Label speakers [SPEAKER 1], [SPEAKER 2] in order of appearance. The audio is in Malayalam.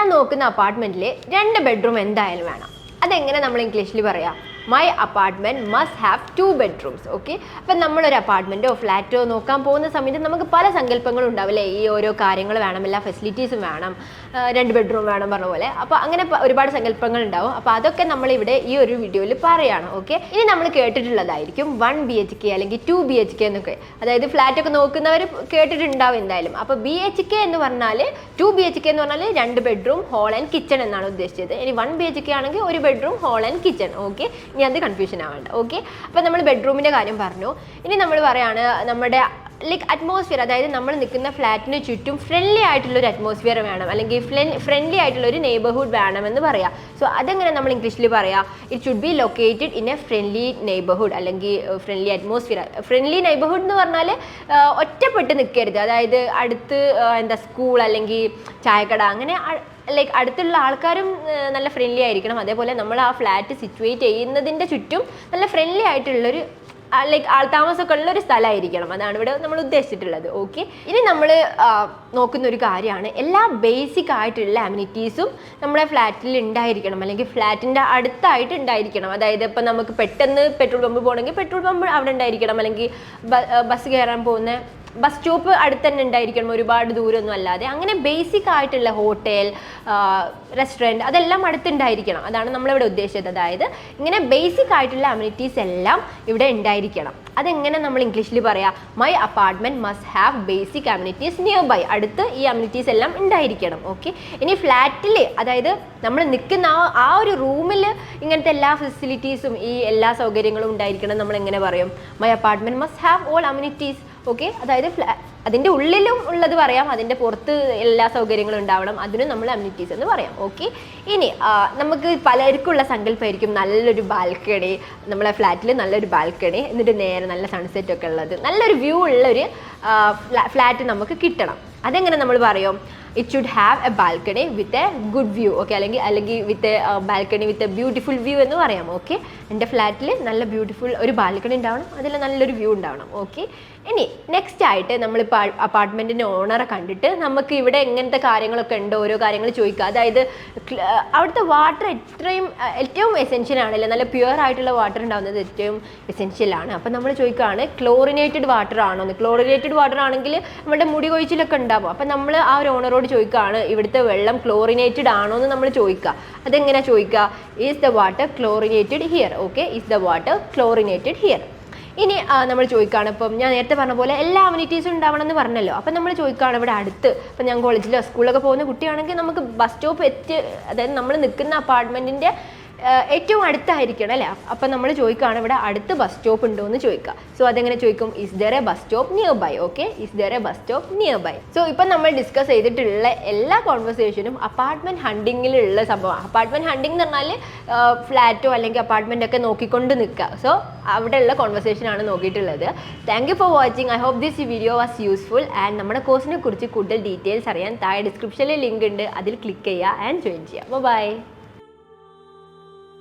[SPEAKER 1] ഞാൻ നോക്കുന്ന അപ്പാർട്ട്മെന്റിൽ 2 ബെഡ്റൂം എന്തായാലും വേണം. അതെങ്ങനെ നമ്മൾ ഇംഗ്ലീഷിൽ പറയാം? My apartment must have 2 bedrooms. Okay, അപ്പം നമ്മളൊരു അപ്പാർട്ട്മെൻറ്റോ ഫ്ലാറ്റോ നോക്കാൻ പോകുന്ന സമയത്ത് നമുക്ക് പല സങ്കല്പങ്ങളും ഉണ്ടാവില്ലേ? ഈ ഓരോ കാര്യങ്ങൾ വേണം, എല്ലാ ഫെസിലിറ്റീസും വേണം, 2 bedroom വേണം പറഞ്ഞ പോലെ. അപ്പോൾ അങ്ങനെ ഒരുപാട് സങ്കല്പങ്ങൾ ഉണ്ടാവും. അപ്പോൾ അതൊക്കെ നമ്മളിവിടെ ഈ ഒരു വീഡിയോയിൽ പറയുകയാണ്. ഓക്കെ, ഇനി നമ്മൾ കേട്ടിട്ടുള്ളതായിരിക്കും 1 BHK അല്ലെങ്കിൽ 2 BHK എന്നൊക്കെ. അതായത് ഫ്ലാറ്റൊക്കെ നോക്കുന്നവർ കേട്ടിട്ടുണ്ടാവും എന്തായാലും. അപ്പോൾ BHK എന്ന് പറഞ്ഞാൽ 2 BHK എന്ന് പറഞ്ഞാൽ 2 bedroom ഹോൾ ആൻഡ് കിച്ചൺ എന്നാണ് ഉദ്ദേശിച്ചത്. ഇനി 1 BHK ആണെങ്കിൽ 1 bedroom hall and kitchen. Okay, ഇനി അത് കൺഫ്യൂഷൻ ആവേണ്ട. ഓക്കെ, അപ്പോൾ നമ്മൾ ബെഡ്റൂമിൻ്റെ കാര്യം പറഞ്ഞു. ഇനി നമ്മൾ പറയാണ് നമ്മുടെ ലൈക്ക് അറ്റ്മോസ്ഫിയർ, അതായത് നമ്മൾ നിൽക്കുന്ന ഫ്ലാറ്റിന് ചുറ്റും ഫ്രണ്ട്ലി ആയിട്ടുള്ളൊരു അറ്റ്മോസ്ഫിയർ വേണം, അല്ലെങ്കിൽ ഫ്രണ്ട്ലി ആയിട്ടുള്ളൊരു നെയ്ബർഹുഡ് വേണമെന്ന് പറയാം. സോ അതെങ്ങനെ നമ്മൾ ഇംഗ്ലീഷിൽ പറയാം? It should be located in A friendly neighbourhood അല്ലെങ്കിൽ ഫ്രണ്ട്ലി അറ്റ്മോസ്ഫിയർ. ഫ്രണ്ട്ലി നെയ്ബർഹുഡ് എന്ന് പറഞ്ഞാൽ ഒറ്റപ്പെട്ട് നിൽക്കരുത്. അതായത് അടുത്ത് സ്കൂൾ അല്ലെങ്കിൽ ചായക്കട അങ്ങനെ ലൈക്ക് അടുത്തുള്ള ആൾക്കാരും നല്ല ഫ്രണ്ട്ലി ആയിരിക്കണം. അതേപോലെ നമ്മൾ ആ ഫ്ലാറ്റ് സിറ്റുവേറ്റ് ചെയ്യുന്നതിൻ്റെ ചുറ്റും നല്ല ഫ്രണ്ട്ലി ആയിട്ടുള്ളൊരു ലൈക്ക് ആൾതാമസമൊക്കെ ഉള്ളൊരു സ്ഥലമായിരിക്കണം. അതാണ് ഇവിടെ നമ്മൾ ഉദ്ദേശിച്ചിട്ടുള്ളത്. ഓക്കെ, ഇനി നമ്മൾ നോക്കുന്ന ഒരു കാര്യമാണ് എല്ലാ ബേസിക് ആയിട്ടുള്ള അമ്യൂണിറ്റീസും നമ്മുടെ ഫ്ലാറ്റിൽ ഉണ്ടായിരിക്കണം, അല്ലെങ്കിൽ ഫ്ലാറ്റിൻ്റെ അടുത്തായിട്ട് ഉണ്ടായിരിക്കണം. അതായത് ഇപ്പം നമുക്ക് പെട്ടെന്ന് പെട്രോൾ പമ്പ് പോകണമെങ്കിൽ പെട്രോൾ പമ്പ് അവിടെ ഉണ്ടായിരിക്കണം, അല്ലെങ്കിൽ ബസ് കയറാൻ പോകുന്ന ബസ് സ്റ്റോപ്പ് അടുത്ത് തന്നെ ഉണ്ടായിരിക്കണം, ഒരുപാട് ദൂരമൊന്നും അല്ലാതെ. അങ്ങനെ ബേസിക് ആയിട്ടുള്ള ഹോട്ടൽ, റെസ്റ്റോറൻറ്റ് അതെല്ലാം അടുത്തുണ്ടായിരിക്കണം. അതാണ് നമ്മളിവിടെ ഉദ്ദേശിച്ചത്. അതായത് ഇങ്ങനെ ബേസിക് ആയിട്ടുള്ള അമ്യൂണിറ്റീസ് എല്ലാം ഇവിടെ ഉണ്ടായിരിക്കണം. അതെങ്ങനെ നമ്മൾ ഇംഗ്ലീഷിൽ പറയാം? My apartment must have basic amenities nearby. അടുത്ത് ഈ അമ്യൂണിറ്റീസ് എല്ലാം ഉണ്ടായിരിക്കണം. ഓക്കെ, ഇനി ഫ്ലാറ്റിൽ അതായത് നമ്മൾ നിൽക്കുന്ന ആ ഒരു റൂമിൽ ഇങ്ങനത്തെ എല്ലാ ഫെസിലിറ്റീസും ഈ എല്ലാ സൗകര്യങ്ങളും ഉണ്ടായിരിക്കണം. നമ്മൾ എങ്ങനെ പറയും? My apartment must have all amenities. Okay, അതായത് അതിൻ്റെ ഉള്ളിലും ഉള്ളത് പറയാം, അതിൻ്റെ പുറത്ത് എല്ലാ സൗകര്യങ്ങളും ഉണ്ടാവണം, അതിനും നമ്മൾ അമ്യൂണിറ്റീസ് എന്ന് പറയാം. ഓക്കെ, ഇനി നമുക്ക് പലർക്കുള്ള സങ്കല്പമായിരിക്കും നല്ലൊരു ബാൽക്കണി, നമ്മളെ ഫ്ലാറ്റിൽ നല്ലൊരു ബാൽക്കണി, എന്നിട്ട് നേരെ നല്ല സൺസെറ്റ് ഒക്കെ ഉള്ളത് നല്ലൊരു വ്യൂ ഉള്ളൊരു ഫ്ലാറ്റ് നമുക്ക് കിട്ടണം. അതെങ്ങനെ നമ്മൾ പറയും? It should have a balcony with a good view. Okay, അല്ലെങ്കിൽ with a balcony with a beautiful view എന്ന് പറയാം. ഓക്കെ, എൻ്റെ ഫ്ലാറ്റിൽ നല്ല ബ്യൂട്ടിഫുൾ ഒരു ബാൽക്കണി ഉണ്ടാവണം, അതിൽ നല്ലൊരു വ്യൂ ഉണ്ടാവണം. ഓക്കെ, ഇനി നെക്സ്റ്റ് ആയിട്ട് നമ്മളിപ്പോൾ അപ്പാർട്ട്മെൻറ്റിൻ്റെ ഓണറെ കണ്ടിട്ട് നമുക്ക് ഇവിടെ എങ്ങനത്തെ കാര്യങ്ങളൊക്കെ ഉണ്ടോ ഓരോ കാര്യങ്ങൾ ചോദിക്കുക. അതായത് അവിടുത്തെ വാട്ടർ ഏറ്റവും എസെൻഷ്യൽ ആണല്ലോ, നല്ല പ്യുവർ ആയിട്ടുള്ള വാട്ടർ ഉണ്ടാകുന്നത് ഏറ്റവും എസെൻഷ്യലാണ്. അപ്പം നമ്മൾ ചോദിക്കുകയാണ് ക്ലോറിനേറ്റഡ് വാട്ടർ ആണോ എന്ന്. ക്ലോറിനേറ്റഡ് വാട്ടർ ആണെങ്കിൽ നമ്മുടെ മുടി കൊഴിച്ചിലൊക്കെ ഉണ്ടാവും. അപ്പം നമ്മൾ ആ ഒരു ഓണറോട് ചോദിക്കുകയാണ് ഇവിടുത്തെ വെള്ളം ക്ലോറിനേറ്റഡ് ആണോ എന്ന് നമ്മൾ ചോദിക്കുക. അതെങ്ങനെ ചോദിക്കുക? Is the water chlorinated here. Okay, is the water chlorinated here. ഇനി നമ്മൾ ചോദിക്കുകയാണ്, ഇപ്പം ഞാൻ നേരത്തെ പറഞ്ഞ പോലെ എല്ലാ അമ്യൂണിറ്റീസും ഉണ്ടാവണം എന്ന് പറഞ്ഞല്ലോ. അപ്പം നമ്മൾ ചോദിക്കുകയാണ് ഇവിടെ അടുത്ത്, ഇപ്പം ഞാൻ കോളേജിലോ സ്കൂളിലൊക്കെ പോകുന്ന കുട്ടിയാണെങ്കിൽ നമുക്ക് ബസ് സ്റ്റോപ്പ് അതായത് നമ്മൾ നിൽക്കുന്ന അപ്പാർട്ട്മെൻറ്റിൻ്റെ ഏറ്റവും അടുത്തായിരിക്കണം അല്ലേ? അപ്പം നമ്മൾ ചോദിക്കുകയാണ് ഇവിടെ അടുത്ത് ബസ് സ്റ്റോപ്പ് ഉണ്ടോ എന്ന് ചോദിക്കുക. സോ അതെങ്ങനെ ചോദിക്കും? Is there a bus stop nearby. Okay, is there a bus stop nearby. So ഇപ്പം നമ്മൾ ഡിസ്കസ് ചെയ്തിട്ടുള്ള എല്ലാ കോൺവെർസേഷനും അപ്പാർട്ട്മെൻറ്റ് ഹണ്ടിങ്ങിലുള്ള സംഭവമാണ്. അപ്പാർട്ട്മെൻറ്റ് ഹണ്ടിങ് എന്ന് പറഞ്ഞാൽ ഫ്ലാറ്റോ അല്ലെങ്കിൽ അപ്പാർട്ട്മെൻ്റ് ഒക്കെ നോക്കിക്കൊണ്ട് നിൽക്കുക. സോ അവിടെയുള്ള കോൺവെർസേഷനാണ് നോക്കിയിട്ടുള്ളത്. Thank you for watching. I hope this video was useful. And നമ്മുടെ കോഴ്സിനെ കുറിച്ച് കൂടുതൽ ഡീറ്റെയിൽസ് അറിയാൻ താഴെ ഡിസ്ക്രിപ്ഷനിൽ ലിങ്ക് ഉണ്ട്, അതിൽ ക്ലിക്ക് ചെയ്യുക ആൻഡ് ജോയിൻ ചെയ്യുക. ബൈ.